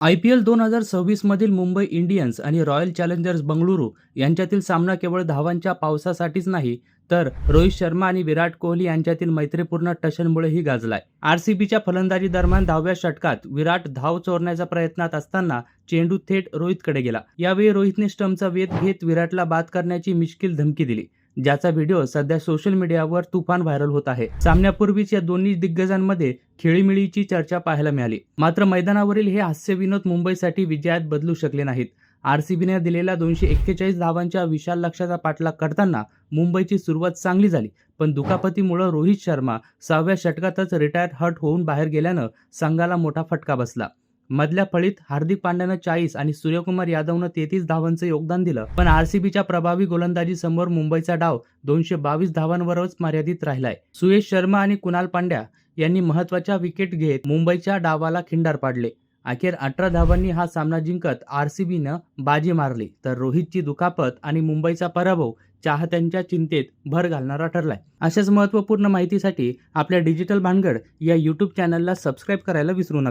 IPL 2026 मधील Mumbai Indians आणि royal challengers Bengaluru यांच्यातील सामना केवळ धावांच्या पावसासाठीच नाही, तर रोहित शर्मा आणि विराट कोहली यांच्यातील मैत्रीपूर्ण टशनमुळेही गाजलाय. आरसीबीच्या फलंदाजी दरम्यान 10व्या षटकात विराट धाव चोरण्याच्या प्रयत्नात असताना चेंडू थेट रोहितकडे गेला. यावेळी रोहितने स्टंपचा वेध घेत विराटला बाद करण्याची मिश्किल धमकी दिली, ज्याचा व्हिडिओ सध्या सोशल मीडियावर तुफान व्हायरल होत आहे. सामन्यापूर्वीच या दोन्ही दिग्गजांमध्ये खेळीमेळीची चर्चा पाहायला मिळाली. मात्र मैदानावरील हे हास्यविनोद मुंबईसाठी विजयात बदलू शकले नाहीत. आरसीबीने दिलेल्या 241 धावांच्या विशाल लक्ष्याचा पाठलाग करताना मुंबईची सुरुवात चांगली झाली, पण दुखापतीमुळे रोहित शर्मा 6व्या षटकातच रिटायर हर्ट होऊन बाहेर गेल्यानं संघाला मोठा फटका बसला. मधल्या फळीत हार्दिक पांड्यानं 40 आणि सूर्यकुमार यादवनं 33 धावांचं योगदान दिलं, पण आरसीबीच्या प्रभावी गोलंदाजीसमोर मुंबईचा डाव 222 धावांवरच मर्यादित राहिलाय. सुयश शर्मा आणि कुणाल पांड्या यांनी महत्त्वाच्या विकेट घेत मुंबईच्या डावाला खिंडार पाडले. अखेर 18 धावांनी हा सामना जिंकत आरसीबीनं बाजी मारली, तर रोहितची दुखापत आणि मुंबईचा पराभव चाहत्यांच्या चिंतेत भर घालणारा ठरलाय. अशाच महत्त्वपूर्ण माहितीसाठी आपल्या डिजिटल भानगड या YouTube चॅनलला सबस्क्राईब करायला विसरू नका.